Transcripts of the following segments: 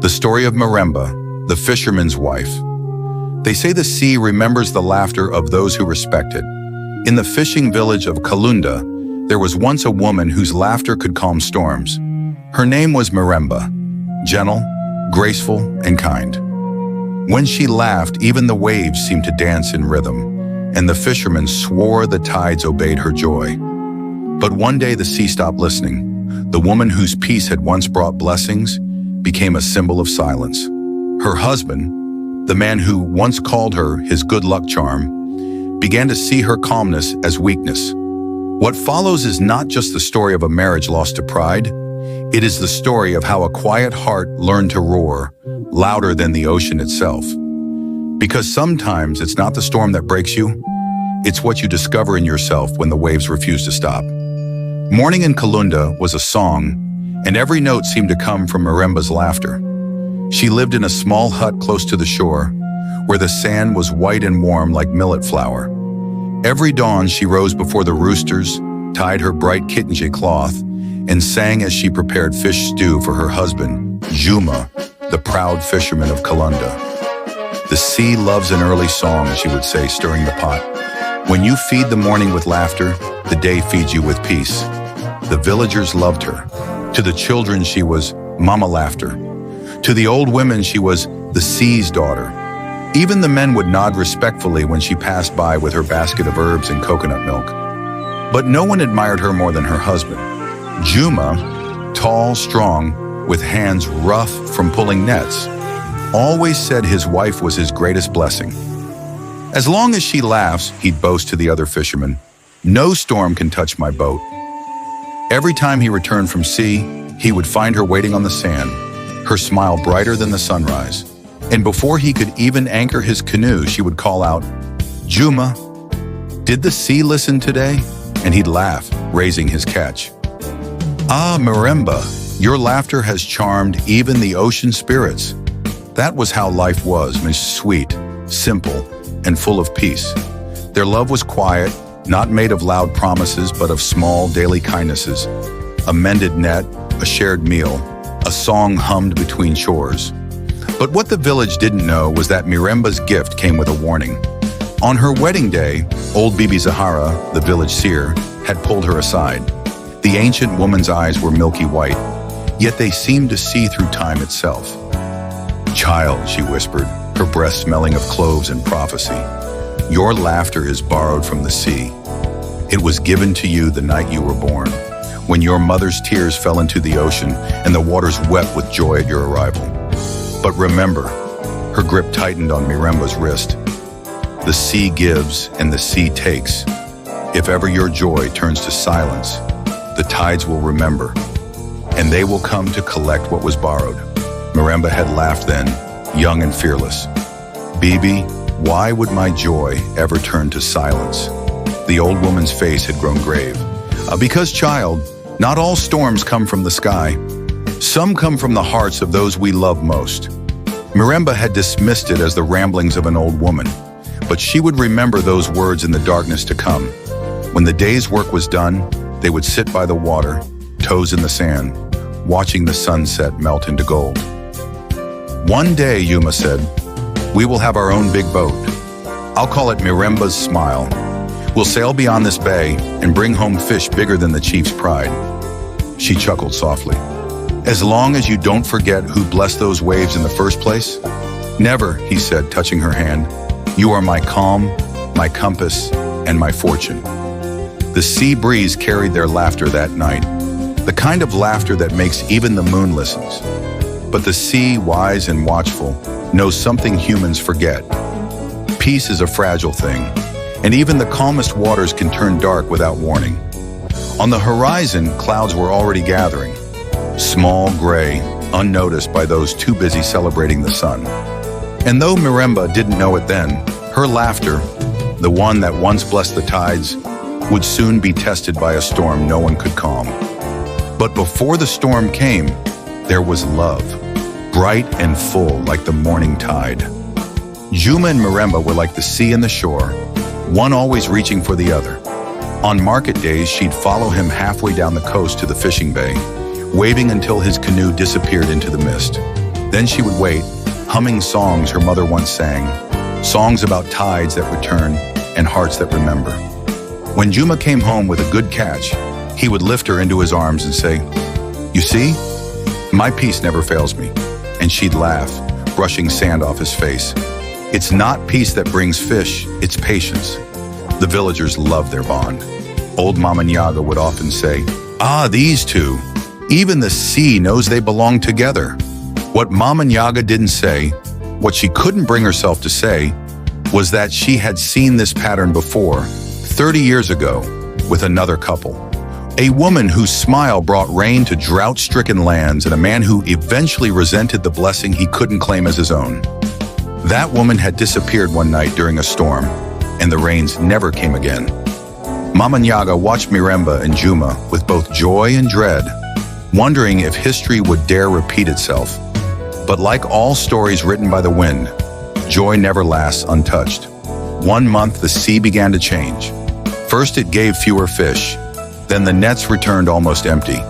The story of Miremba, the fisherman's wife. They say the sea remembers the laughter of those who respect it. In the fishing village of Kalunda, there was once a woman whose laughter could calm storms. Her name was Miremba, gentle, graceful, and kind. When she laughed, even the waves seemed to dance in rhythm, and the fishermen swore the tides obeyed her joy. But one day the sea stopped listening. The woman whose peace had once brought blessings became a symbol of silence. Her husband, the man who once called her his good luck charm, began to see her calmness as weakness. What follows is not just the story of a marriage lost to pride. It is the story of how a quiet heart learned to roar, louder than the ocean itself. Because sometimes it's not the storm that breaks you, it's what you discover in yourself when the waves refuse to stop. Morning in Kalunda was a song, and every note seemed to come from Miremba's laughter. She lived in a small hut close to the shore, where the sand was white and warm like millet flour. Every dawn she rose before the roosters, tied her bright kitanje cloth, and sang as she prepared fish stew for her husband, Juma, the proud fisherman of Kalunda. "The sea loves an early song," she would say, stirring the pot. "When you feed the morning with laughter, the day feeds you with peace." The villagers loved her. To the children, she was Mama Laughter. To the old women, she was the sea's daughter. Even the men would nod respectfully when she passed by with her basket of herbs and coconut milk. But no one admired her more than her husband. Juma, tall, strong, with hands rough from pulling nets, always said his wife was his greatest blessing. "As long as she laughs," he'd boast to the other fishermen, "no storm can touch my boat." Every time he returned from sea, he would find her waiting on the sand, her smile brighter than the sunrise. And before he could even anchor his canoe, she would call out, "Juma, did the sea listen today?" And he'd laugh, raising his catch. "Ah, Miremba, your laughter has charmed even the ocean spirits." That was how life was, sweet, simple, and full of peace. Their love was quiet, not made of loud promises, but of small daily kindnesses. A mended net, a shared meal, a song hummed between chores. But what the village didn't know was that Miremba's gift came with a warning. On her wedding day, old Bibi Zahara, the village seer, had pulled her aside. The ancient woman's eyes were milky white, yet they seemed to see through time itself. "Child," she whispered, her breath smelling of cloves and prophecy, "your laughter is borrowed from the sea. It was given to you the night you were born, when your mother's tears fell into the ocean and the waters wept with joy at your arrival. But remember," her grip tightened on Miremba's wrist, "the sea gives and the sea takes. If ever your joy turns to silence, the tides will remember, and they will come to collect what was borrowed." Miremba had laughed then, young and fearless. "Bibi, why would my joy ever turn to silence?" The old woman's face had grown grave. "Because, child, not all storms come from the sky. Some come from the hearts of those we love most." Miremba had dismissed it as the ramblings of an old woman, but she would remember those words in the darkness to come. When the day's work was done, they would sit by the water, toes in the sand, watching the sunset melt into gold. "One day," Yuma said, "we will have our own big boat. I'll call it Miremba's Smile. We'll sail beyond this bay and bring home fish bigger than the chief's pride." She chuckled softly. "As long as you don't forget who blessed those waves in the first place." "Never," he said, touching her hand. "You are my calm, my compass, and my fortune." The sea breeze carried their laughter that night, the kind of laughter that makes even the moon listens. But the sea, wise and watchful, knows something humans forget. Peace is a fragile thing, and even the calmest waters can turn dark without warning. On the horizon, clouds were already gathering, small, gray, unnoticed by those too busy celebrating the sun. And though Miremba didn't know it then, her laughter, the one that once blessed the tides, would soon be tested by a storm no one could calm. But before the storm came, there was love, bright and full like the morning tide. Juma and Miremba were like the sea and the shore, one always reaching for the other. On market days, she'd follow him halfway down the coast to the fishing bay, waving until his canoe disappeared into the mist. Then she would wait, humming songs her mother once sang, songs about tides that return and hearts that remember. When Juma came home with a good catch, he would lift her into his arms and say, "You see, my peace never fails me." And she'd laugh, brushing sand off his face. It's not peace that brings fish, it's patience. The villagers loved their bond. Old Mama Nyaga would often say, "Ah, these two. Even the sea knows they belong together." What Mama Nyaga didn't say, what she couldn't bring herself to say, was that she had seen this pattern before, 30 years ago, with another couple. A woman whose smile brought rain to drought-stricken lands and a man who eventually resented the blessing he couldn't claim as his own. That woman had disappeared one night during a storm, and the rains never came again. Mama Nyaga watched Miremba and Juma with both joy and dread, wondering if history would dare repeat itself. But like all stories written by the wind, joy never lasts untouched. One month, the sea began to change. First, it gave fewer fish. Then the nets returned almost empty.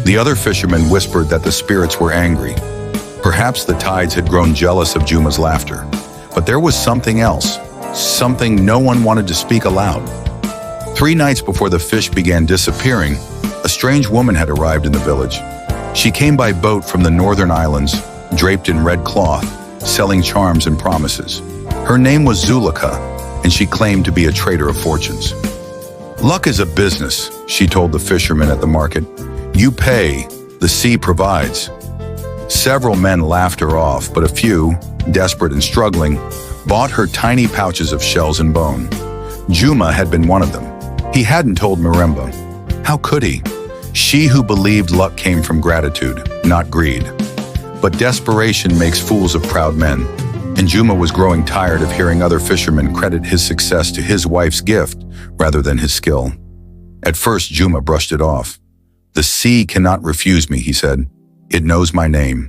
The other fishermen whispered that the spirits were angry. Perhaps the tides had grown jealous of Juma's laughter. But there was something else, something no one wanted to speak aloud. 3 nights before the fish began disappearing, a strange woman had arrived in the village. She came by boat from the northern islands, draped in red cloth, selling charms and promises. Her name was Zulika, and she claimed to be a trader of fortunes. "Luck is a business," she told the fishermen at the market. "You pay, the sea provides." Several men laughed her off, but a few, desperate and struggling, bought her tiny pouches of shells and bone. Juma had been one of them. He hadn't told Miremba. How could he? She who believed luck came from gratitude, not greed. But desperation makes fools of proud men, and Juma was growing tired of hearing other fishermen credit his success to his wife's gift rather than his skill. At first, Juma brushed it off. "The sea cannot refuse me," he said. "It knows my name."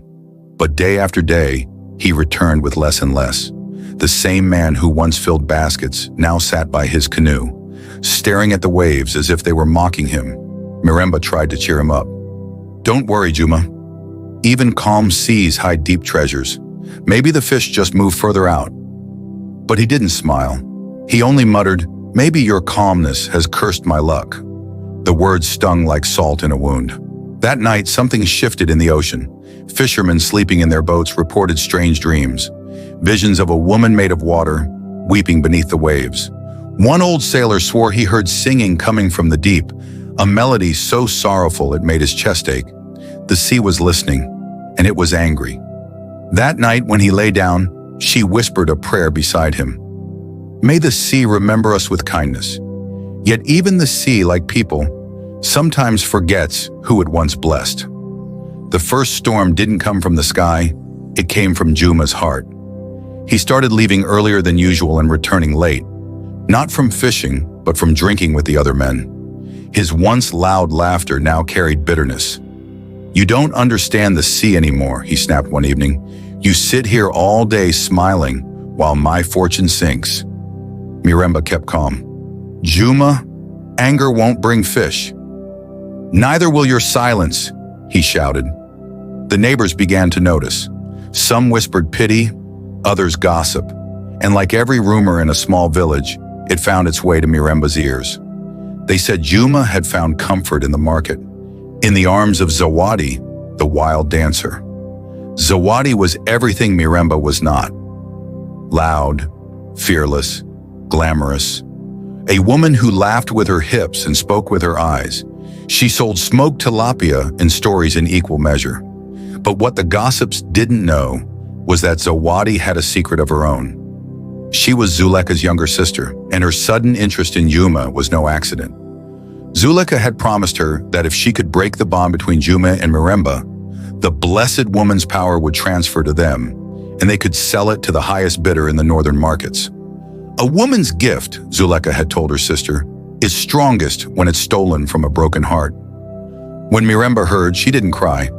But day after day, he returned with less and less. The same man who once filled baskets now sat by his canoe, staring at the waves as if they were mocking him. Miremba tried to cheer him up. "Don't worry, Juma. Even calm seas hide deep treasures. Maybe the fish just moved further out." But he didn't smile. He only muttered, "Maybe your calmness has cursed my luck." The words stung like salt in a wound. That night, something shifted in the ocean. Fishermen sleeping in their boats reported strange dreams. Visions of a woman made of water, weeping beneath the waves. One old sailor swore he heard singing coming from the deep, a melody so sorrowful it made his chest ache. The sea was listening, and it was angry. That night, when he lay down, she whispered a prayer beside him. "May the sea remember us with kindness." Yet even the sea, like people, sometimes forgets who it once blessed. The first storm didn't come from the sky, it came from Juma's heart. He started leaving earlier than usual and returning late, not from fishing, but from drinking with the other men. His once loud laughter now carried bitterness. "You don't understand the sea anymore," he snapped one evening. "You sit here all day smiling while my fortune sinks." Miremba kept calm. "Juma, anger won't bring fish." "Neither will your silence," he shouted. The neighbors began to notice. Some whispered pity, others gossip, and like every rumor in a small village, it found its way to Miremba's ears. They said Juma had found comfort in the market, in the arms of Zawadi, the wild dancer. Zawadi was everything Miremba was not. Loud, fearless, glamorous. A woman who laughed with her hips and spoke with her eyes. She sold smoked tilapia and stories in equal measure. But what the gossips didn't know was that Zawadi had a secret of her own. She was Zuleka's younger sister, and her sudden interest in Juma was no accident. Zuleka had promised her that if she could break the bond between Juma and Miremba, the blessed woman's power would transfer to them, and they could sell it to the highest bidder in the northern markets. A woman's gift, Zuleka had told her sister, is strongest when it's stolen from a broken heart. When Miremba heard, she didn't cry,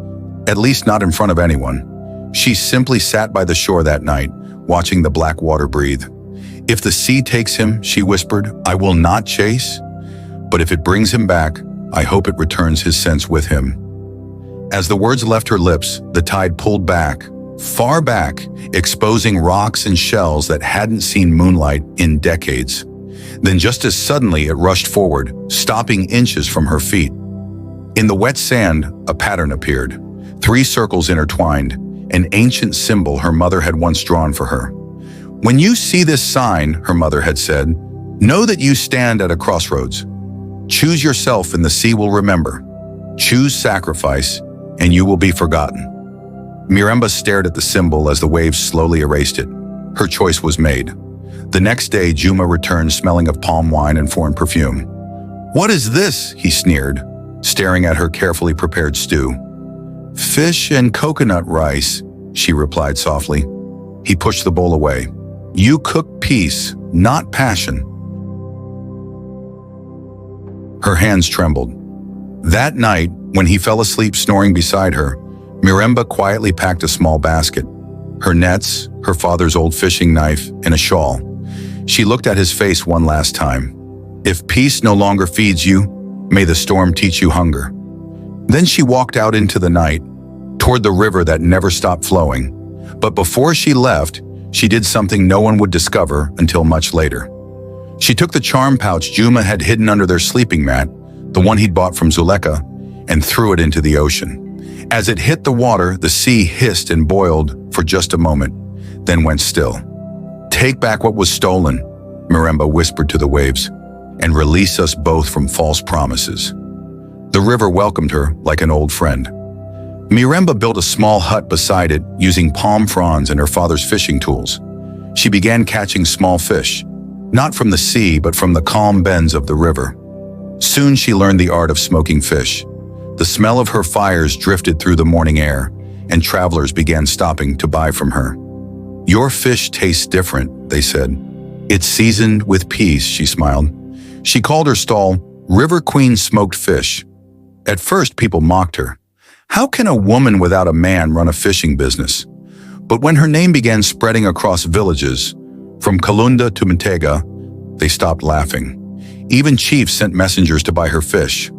at least not in front of anyone. She simply sat by the shore that night, watching the black water breathe. "If the sea takes him," she whispered, "I will not chase. But if it brings him back, I hope it returns his sense with him." As the words left her lips, the tide pulled back, far back, exposing rocks and shells that hadn't seen moonlight in decades. Then just as suddenly it rushed forward, stopping inches from her feet. In the wet sand, a pattern appeared. 3 circles intertwined, an ancient symbol her mother had once drawn for her. "When you see this sign," her mother had said, "know that you stand at a crossroads. Choose yourself and the sea will remember. Choose sacrifice and you will be forgotten." Miremba stared at the symbol as the waves slowly erased it. Her choice was made. The next day, Juma returned smelling of palm wine and foreign perfume. "What is this?" he sneered, staring at her carefully prepared stew. "Fish and coconut rice," she replied softly. He pushed the bowl away. "You cook peace, not passion." Her hands trembled. That night, when he fell asleep snoring beside her, Miremba quietly packed a small basket, her nets, her father's old fishing knife, and a shawl. She looked at his face one last time. "If peace no longer feeds you, may the storm teach you hunger." Then she walked out into the night, toward the river that never stopped flowing. But before she left, she did something no one would discover until much later. She took the charm pouch Juma had hidden under their sleeping mat, the one he'd bought from Zuleka, and threw it into the ocean. As it hit the water, the sea hissed and boiled for just a moment, then went still. "Take back what was stolen," Miremba whispered to the waves, "and release us both from false promises." The river welcomed her like an old friend. Miremba built a small hut beside it using palm fronds and her father's fishing tools. She began catching small fish, not from the sea but from the calm bends of the river. Soon she learned the art of smoking fish. The smell of her fires drifted through the morning air, and travelers began stopping to buy from her. "Your fish tastes different," they said. "It's seasoned with peace," she smiled. She called her stall River Queen Smoked Fish. At first, people mocked her. How can a woman without a man run a fishing business? But when her name began spreading across villages, from Kalunda to Mantega, they stopped laughing. Even chiefs sent messengers to buy her fish.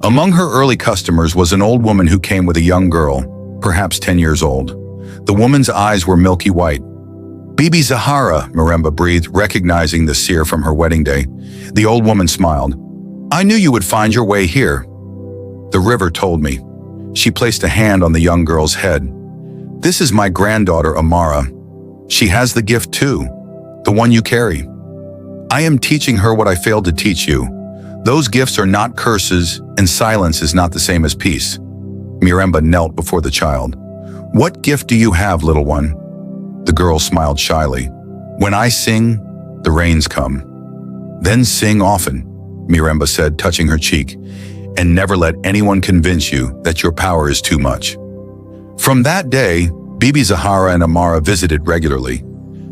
Among her early customers was an old woman who came with a young girl, perhaps 10 years old. The woman's eyes were milky white. "Bibi Zahara," Miremba breathed, recognizing the seer from her wedding day. The old woman smiled. "I knew you would find your way here. The river told me." She placed a hand on the young girl's head. "This is my granddaughter, Amara. She has the gift too, the one you carry. I am teaching her what I failed to teach you. Those gifts are not curses, and silence is not the same as peace." Miremba knelt before the child. "What gift do you have, little one?" The girl smiled shyly. "When I sing, the rains come." "Then sing often," Miremba said, touching her cheek, "and never let anyone convince you that your power is too much." From that day, Bibi Zahara and Amara visited regularly.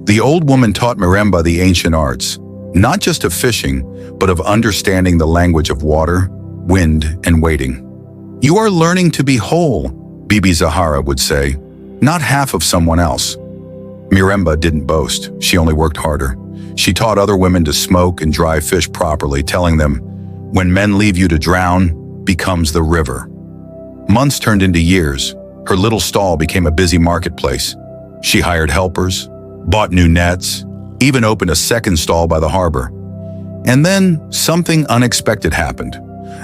The old woman taught Miremba the ancient arts, not just of fishing, but of understanding the language of water, wind, and waiting. "You are learning to be whole," Bibi Zahara would say, "not half of someone else." Miremba didn't boast, she only worked harder. She taught other women to smoke and dry fish properly, telling them, "When men leave you to drown, becomes the river." Months turned into years. Her little stall became a busy marketplace. She hired helpers, bought new nets, even opened a second stall by the harbor. And then something unexpected happened.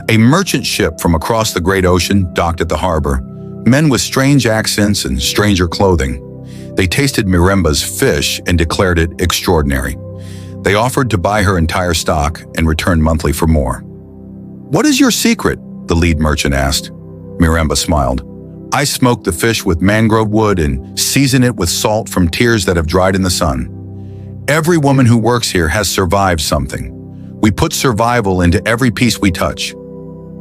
A merchant ship from across the great ocean docked at the harbor, men with strange accents and stranger clothing. They tasted Miremba's fish and declared it extraordinary. They offered to buy her entire stock and return monthly for more. "What is your secret?" the lead merchant asked. Miremba smiled. "I smoke the fish with mangrove wood and season it with salt from tears that have dried in the sun. Every woman who works here has survived something. We put survival into every piece we touch."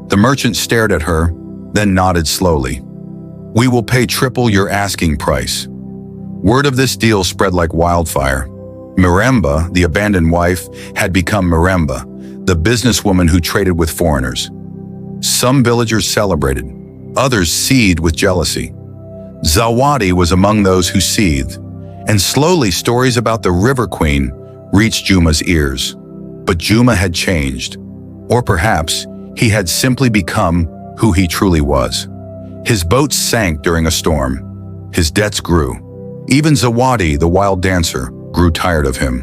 The merchant stared at her, then nodded slowly. "We will pay triple your asking price." Word of this deal spread like wildfire. Miremba, the abandoned wife, had become Miremba, the businesswoman who traded with foreigners. Some villagers celebrated, others seethed with jealousy. Zawadi was among those who seethed, and slowly stories about the River Queen reached Juma's ears. But Juma had changed, or perhaps he had simply become who he truly was. His boat sank during a storm. His debts grew. Even Zawadi, the wild dancer, grew tired of him.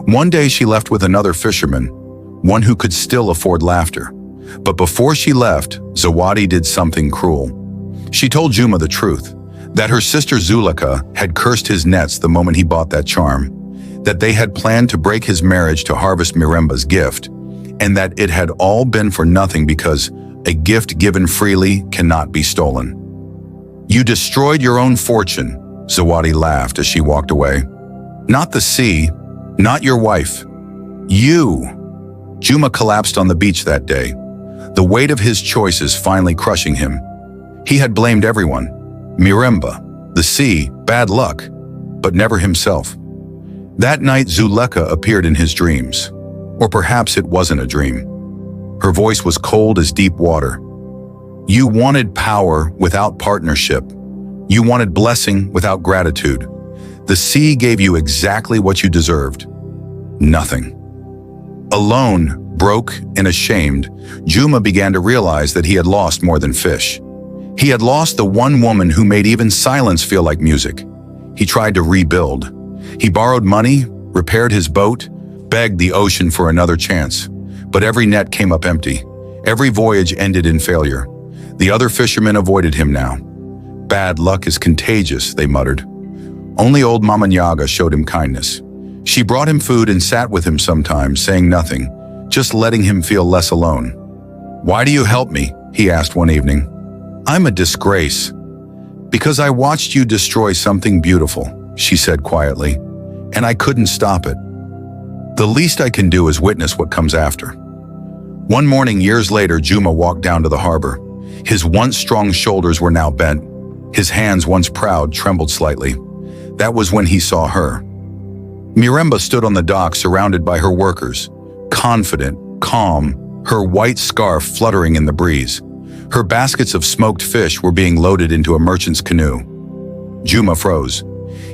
One day she left with another fisherman, one who could still afford laughter. But before she left, Zawadi did something cruel. She told Juma the truth, that her sister Zuleka had cursed his nets the moment he bought that charm, that they had planned to break his marriage to harvest Miremba's gift, and that it had all been for nothing because a gift given freely cannot be stolen. "You destroyed your own fortune," Zawadi laughed as she walked away. "Not the sea, not your wife. You." Juma collapsed on the beach that day, the weight of his choices finally crushing him. He had blamed everyone, Miremba, the sea, bad luck, but never himself. That night Zuleka appeared in his dreams. Or perhaps it wasn't a dream. Her voice was cold as deep water. "You wanted power without partnership. You wanted blessing without gratitude. The sea gave you exactly what you deserved. Nothing." Alone, broke, and ashamed, Juma began to realize that he had lost more than fish. He had lost the one woman who made even silence feel like music. He tried to rebuild. He borrowed money, repaired his boat, begged the ocean for another chance. But every net came up empty. Every voyage ended in failure. The other fishermen avoided him now. "Bad luck is contagious," they muttered. Only old Mama Nyaga showed him kindness. She brought him food and sat with him sometimes, saying nothing, just letting him feel less alone. "Why do you help me?" he asked one evening. "I'm a disgrace." "Because I watched you destroy something beautiful," she said quietly, "and I couldn't stop it. The least I can do is witness what comes after." One morning years later, Juma walked down to the harbor. His once strong shoulders were now bent. His hands, once proud, trembled slightly. That was when he saw her. Miremba stood on the dock surrounded by her workers, confident, calm, her white scarf fluttering in the breeze. Her baskets of smoked fish were being loaded into a merchant's canoe. Juma froze.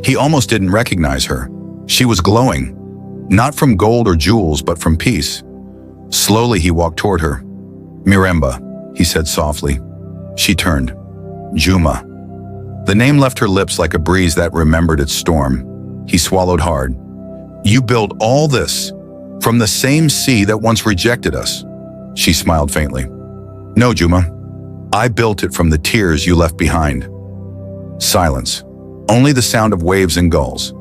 He almost didn't recognize her. She was glowing, not from gold or jewels, but from peace. Slowly he walked toward her. "Miremba," he said softly. She turned. "Juma." The name left her lips like a breeze that remembered its storm. He swallowed hard. "You built all this from the same sea that once rejected us?" She smiled faintly. "No, Juma. I built it from the tears you left behind." Silence. Only the sound of waves and gulls.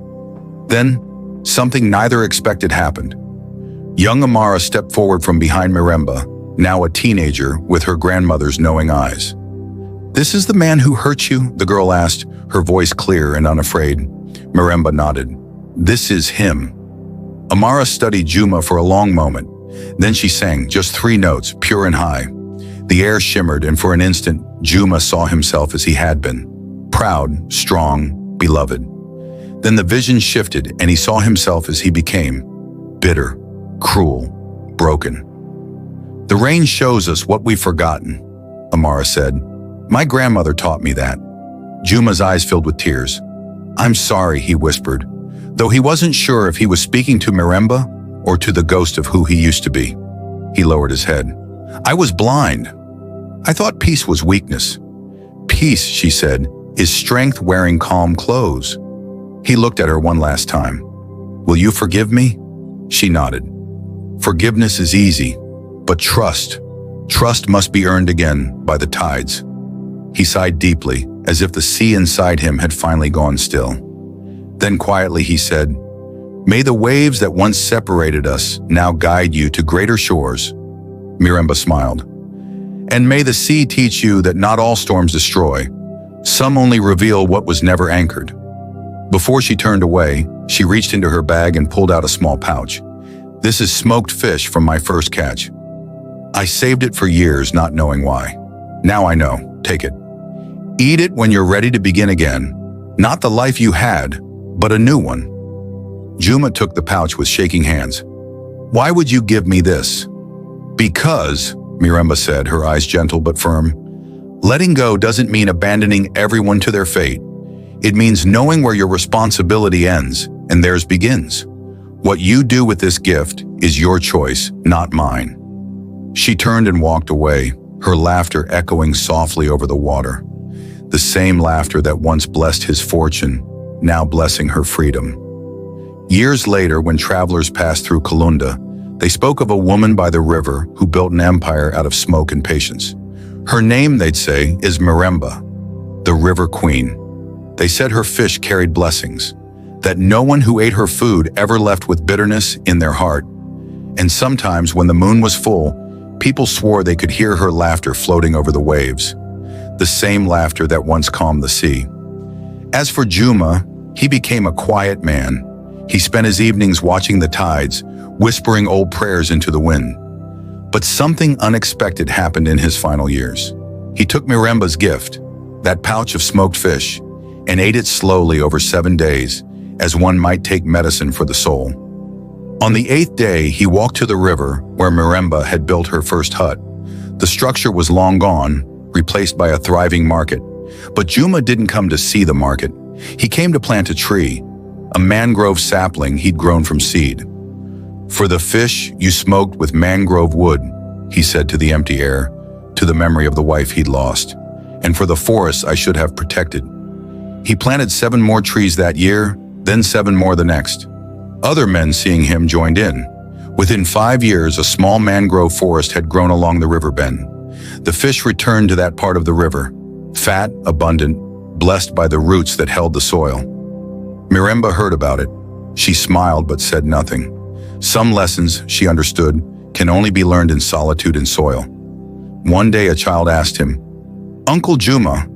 Then, something neither expected happened. Young Amara stepped forward from behind Miremba, now a teenager with her grandmother's knowing eyes. "This is the man who hurt you?" the girl asked, her voice clear and unafraid. Miremba nodded. "This is him." Amara studied Juma for a long moment. Then she sang, just 3 notes, pure and high. The air shimmered, and for an instant, Juma saw himself as he had been. Proud, strong, beloved. Then the vision shifted, and he saw himself as he became. Bitter, cruel, broken. "The rain shows us what we've forgotten," Amara said. "My grandmother taught me that." Juma's eyes filled with tears. "I'm sorry," he whispered, though he wasn't sure if he was speaking to Miremba or to the ghost of who he used to be. He lowered his head. "I was blind. I thought peace was weakness." "Peace," she said, "is strength wearing calm clothes." He looked at her one last time. "Will you forgive me?" She nodded. "Forgiveness is easy, but trust must be earned again by the tides." He sighed deeply, as if the sea inside him had finally gone still. Then quietly he said, "May the waves that once separated us now guide you to greater shores." Miremba smiled. "And may the sea teach you that not all storms destroy. Some only reveal what was never anchored." Before she turned away, she reached into her bag and pulled out a small pouch. "This is smoked fish from my first catch. I saved it for years, not knowing why. Now I know. Take it. Eat it when you're ready to begin again. Not the life you had, but a new one." Juma took the pouch with shaking hands. "Why would you give me this?" "Because," Miremba said, her eyes gentle but firm, "letting go doesn't mean abandoning everyone to their fate. It means knowing where your responsibility ends and theirs begins. What you do with this gift is your choice, not mine." She turned and walked away, her laughter echoing softly over the water. the same laughter that once blessed his fortune, now blessing her freedom. Years later, when travelers passed through Kalunda, they spoke of a woman by the river who built an empire out of smoke and patience. Her name, they'd say, is Miremba, the River Queen. They said her fish carried blessings, that no one who ate her food ever left with bitterness in their heart. And sometimes, when the moon was full, people swore they could hear her laughter floating over the waves, the same laughter that once calmed the sea. As for Juma, he became a quiet man. He spent his evenings watching the tides, whispering old prayers into the wind. But something unexpected happened in his final years. He took Miremba's gift, that pouch of smoked fish, and ate it slowly over 7 days, as one might take medicine for the soul. On the 8th day, he walked to the river where Miremba had built her first hut. The structure was long gone, replaced by a thriving market. But Juma didn't come to see the market. He came to plant a tree, a mangrove sapling he'd grown from seed. "For the fish you smoked with mangrove wood," he said to the empty air, to the memory of the wife he'd lost, "and for the forests I should have protected." He planted 7 more trees that year, then 7 more the next. Other men, seeing him, joined in. Within 5 years, a small mangrove forest had grown along the river bend. The fish returned to that part of the river, fat, abundant, blessed by the roots that held the soil. Miremba heard about it. She smiled but said nothing. Some lessons, she understood, can only be learned in solitude and soil. One day a child asked him, "Uncle Juma,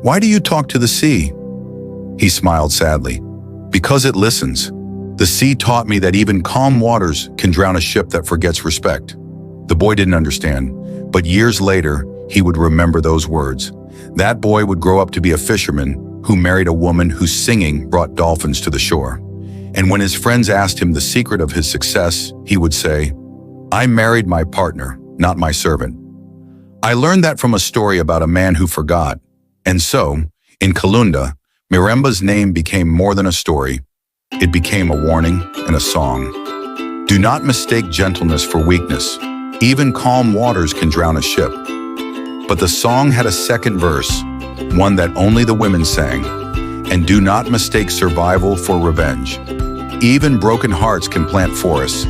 why do you talk to the sea?" He smiled sadly. "Because it listens. The sea taught me that even calm waters can drown a ship that forgets respect." The boy didn't understand, but years later, he would remember those words. That boy would grow up to be a fisherman who married a woman whose singing brought dolphins to the shore. And when his friends asked him the secret of his success, he would say, "I married my partner, not my servant." I learned that from a story about a man who forgot. And so, in Kalunda, Miremba's name became more than a story. It became a warning and a song. Do not mistake gentleness for weakness. Even calm waters can drown a ship. But the song had a second verse, one that only the women sang. And do not mistake survival for revenge. Even broken hearts can plant forests,